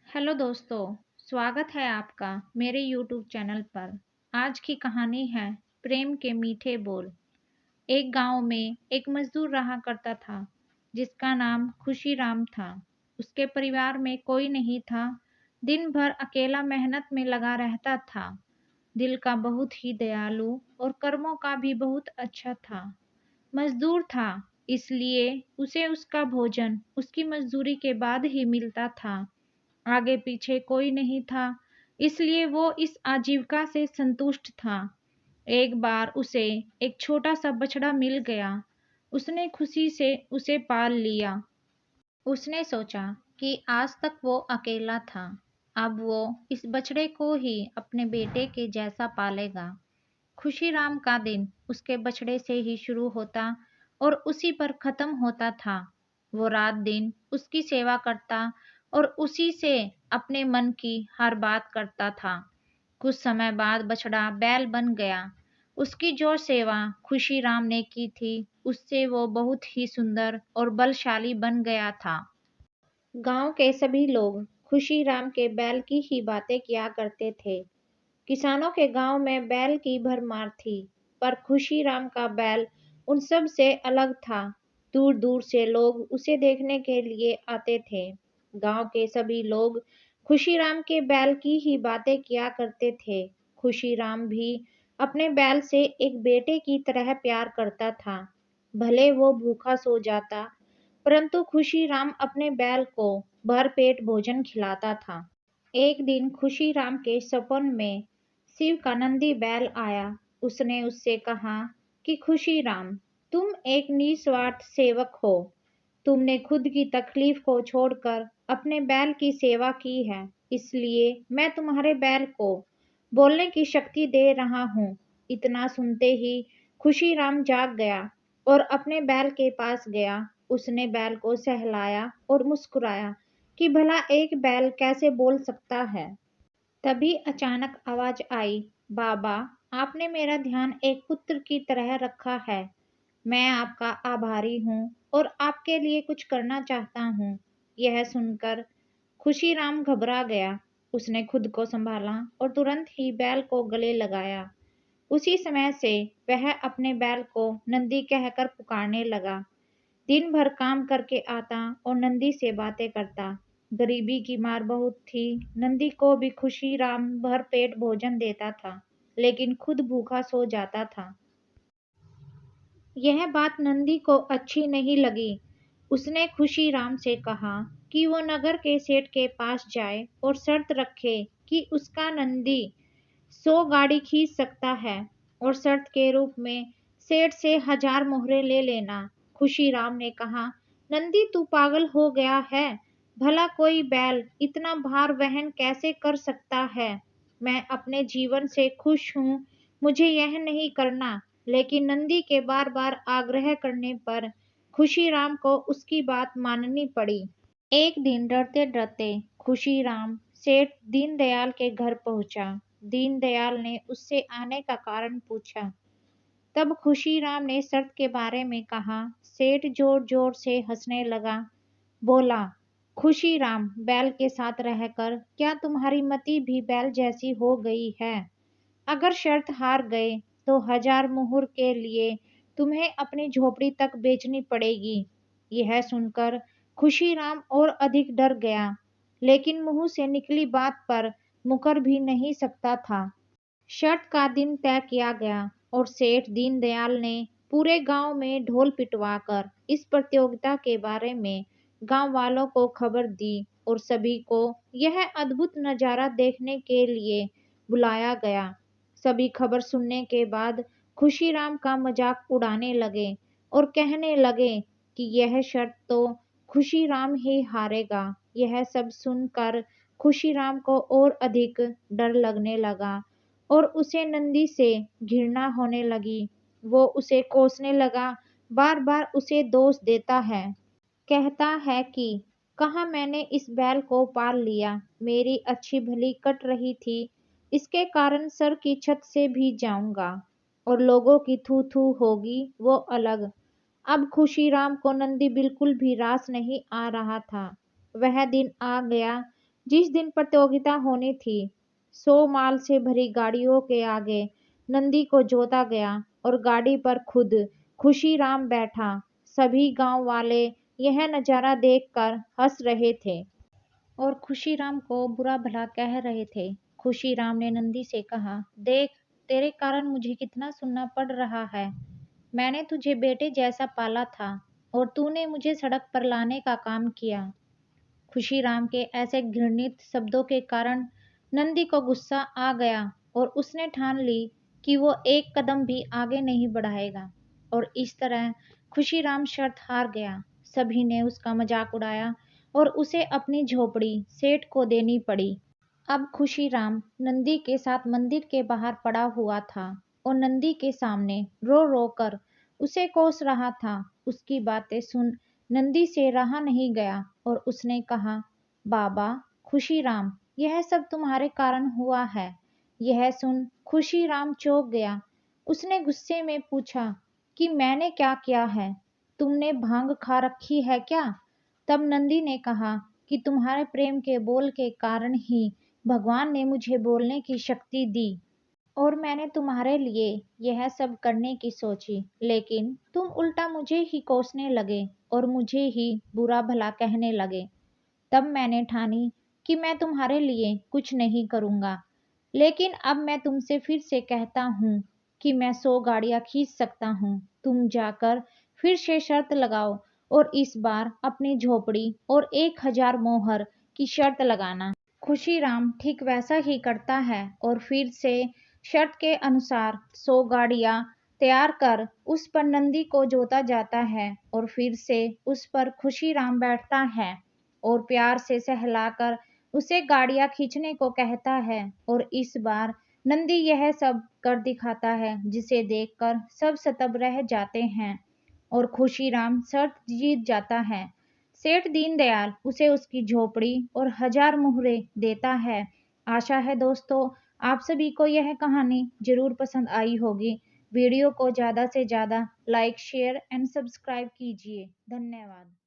Hello दोस्तों, स्वागत है आपका मेरे यूट्यूब चैनल पर। आज की कहानी है प्रेम के मीठे बोल। एक गांव में एक मजदूर रहा करता था जिसका नाम खुशीराम था। उसके परिवार में कोई नहीं था। दिन भर अकेला मेहनत में लगा रहता था। दिल का बहुत ही दयालु और कर्मों का भी बहुत अच्छा था। मजदूर था, इसलिए उसे उसका भोजन उसकी मजदूरी के बाद ही मिलता था। आगे पीछे कोई नहीं था, इसलिए वो इस आजीविका से संतुष्ट था। एक बार उसे एक छोटा सा बछड़ा मिल गया। उसने खुशी से उसे पाल लिया। उसने सोचा कि आज तक वो अकेला था, अब वो इस बछड़े को ही अपने बेटे के जैसा पालेगा। खुशीराम का दिन उसके बछड़े से ही शुरू होता और उसी पर खत्म होता था। वो रात दिन उसकी सेवा करता और उसी से अपने मन की हर बात करता था। कुछ समय बाद बछड़ा बैल बन गया। उसकी जो सेवा खुशीराम ने की थी, उससे वो बहुत ही सुंदर और बलशाली बन गया था। गांव के सभी लोग खुशीराम के बैल की ही बातें किया करते थे। किसानों के गांव में बैल की भरमार थी, पर खुशीराम का बैल उन सब से अलग था। दूर दूर से लोग उसे देखने के लिए आते थे। गांव के सभी लोग खुशीराम के बैल की ही बातें किया करते थे। खुशीराम भी अपने बैल से एक बेटे की तरह प्यार करता था। भले वो भूखा सो जाता, परंतु खुशीराम अपने बैल को भरपेट भोजन खिलाता था। एक दिन खुशीराम के सपन में शिव का नंदी बैल आया। उसने उससे कहा कि खुशीराम, तुम एक निस्वार्थ सेवक हो। तुमने खुद की तकलीफ को छोड़कर अपने बैल की सेवा की है, इसलिए मैं तुम्हारे बैल को बोलने की शक्ति दे रहा हूँ। इतना सुनते ही खुशीराम जाग गया और अपने बैल के पास गया। उसने बैल को सहलाया और मुस्कुराया कि भला एक बैल कैसे बोल सकता है। तभी अचानक आवाज आई, बाबा, आपने मेरा ध्यान एक पुत्र की तरह रखा है। मैं आपका आभारी हूँ और आपके लिए कुछ करना चाहता हूँ। यह सुनकर खुशीराम घबरा गया। उसने खुद को संभाला और तुरंत ही बैल को गले लगाया। उसी समय से वह अपने बैल को नंदी कहकर पुकारने लगा। दिन भर काम करके आता और नंदी से बातें करता। गरीबी की मार बहुत थी। नंदी को भी खुशीराम भर पेट भोजन देता था, लेकिन खुद भूखा सो जाता था। यह बात नंदी को अच्छी नहीं लगी। उसने खुशीराम से कहा कि वो नगर के सेठ के पास जाए और शर्त रखे कि उसका नंदी 100 गाड़ी खींच सकता है और शर्त के रूप में सेठ से 1000 मोहरे ले लेना। खुशीराम ने कहा, नंदी, तू पागल हो गया है। भला कोई बैल इतना भार वहन कैसे कर सकता है। मैं अपने जीवन से खुश हूँ, मुझे यह नहीं करना। लेकिन नंदी के बार बार आग्रह करने पर खुशीराम को उसकी बात माननी पड़ी। एक दिन डरते डरते खुशीराम सेठ दीनदयाल के घर पहुंचा। दीनदयाल ने उससे आने का कारण पूछा। तब खुशीराम ने शर्त के बारे में कहा। सेठ जोर जोर से हंसने लगा। बोला, खुशीराम, बैल के साथ रहकर क्या तुम्हारी मति भी बैल जैसी हो गई है। अगर शर्त हार गए तो 1000 मुहर के लिए तुम्हें अपनी झोपड़ी तक बेचनी पड़ेगी। यह सुनकर खुशीराम और अधिक डर गया, लेकिन मुंह से निकली बात पर मुकर भी नहीं सकता था। शर्त का दिन तय किया गया और सेठ दीनदयाल ने पूरे गांव में ढोल पिटवाकर इस प्रतियोगिता के बारे में गांव वालों को खबर दी और सभी को यह अद्भुत नजारा देखने के लिए बुलाया गया। सभी खबर सुनने के बाद खुशीराम का मजाक उड़ाने लगे और कहने लगे कि यह शर्त तो खुशीराम ही हारेगा। यह सब सुनकर खुशीराम को और अधिक डर लगने लगा और उसे नंदी से घृणा होने लगी। वो उसे कोसने लगा, बार बार उसे दोष देता है। कहता है कि कहाँ मैंने इस बैल को पाल लिया, मेरी अच्छी भली कट रही थी, इसके कारण सर की छत से भी जाऊंगा और लोगों की थू थू होगी वो अलग। अब खुशीराम को नंदी बिल्कुल भी रास नहीं आ रहा था। वह दिन आ गया जिस दिन प्रतियोगिता होनी थी, 100 माल से भरी गाड़ियों के आगे नंदी को जोता गया और गाड़ी पर खुद खुशीराम बैठा। सभी गांव वाले यह नजारा देखकर हंस रहे थे और खुशीराम को बुरा भला कह रहे थे। खुशीराम ने नंदी से कहा, देख, तेरे कारण मुझे कितना सुनना पड़ रहा है। मैंने तुझे बेटे जैसा पाला था और तूने मुझे सड़क पर लाने का काम किया। खुशीराम के ऐसे घृणित शब्दों के कारण नंदी को गुस्सा आ गया और उसने ठान ली कि वो एक कदम भी आगे नहीं बढ़ाएगा। और इस तरह खुशीराम शर्त हार गया। सभी ने उसका मजाक उड़ाया और उसे अपनी झोपड़ी सेठ को देनी पड़ी। अब खुशीराम नंदी के साथ मंदिर के बाहर पड़ा हुआ था और नंदी के सामने रो रो कर उसे कोस रहा था। उसकी बातें सुन नंदी से रहा नहीं गया और उसने कहा, बाबा खुशीराम, यह सब तुम्हारे कारण हुआ है। यह सुन खुशीराम चौंक गया। उसने गुस्से में पूछा कि मैंने क्या किया है? तुमने भांग खा रखी है क्या? तब नंदी ने कहा कि तुम्हारे प्रेम के बोल के कारण ही भगवान ने मुझे बोलने की शक्ति दी और मैंने तुम्हारे लिए यह सब करने की सोची, लेकिन तुम उल्टा मुझे ही कोसने लगे और मुझे ही बुरा भला कहने लगे। तब मैंने ठानी कि मैं तुम्हारे लिए कुछ नहीं करूँगा। लेकिन अब मैं तुमसे फिर से कहता हूँ कि मैं 100 गाड़ियाँ खींच सकता हूँ। तुम जाकर फिर से शर्त लगाओ और इस बार अपनी झोपड़ी और 1000 मोहर की शर्त लगाना। खुशीराम ठीक वैसा ही करता है और फिर से शर्त के अनुसार 100 गाड़ियाँ तैयार कर उस पर नंदी को जोता जाता है और फिर से उस पर खुशीराम बैठता है और प्यार से सहलाकर उसे गाड़ियां खींचने को कहता है। और इस बार नंदी यह सब कर दिखाता है जिसे देखकर सब सतब रह जाते हैं और खुशीराम शर्त जीत जाता है। सेठ दीनदयाल उसे उसकी झोपड़ी और 1000 मुहरे देता है। आशा है दोस्तों, आप सभी को यह कहानी जरूर पसंद आई होगी। वीडियो को ज़्यादा से ज़्यादा लाइक, शेयर एंड सब्सक्राइब कीजिए। धन्यवाद।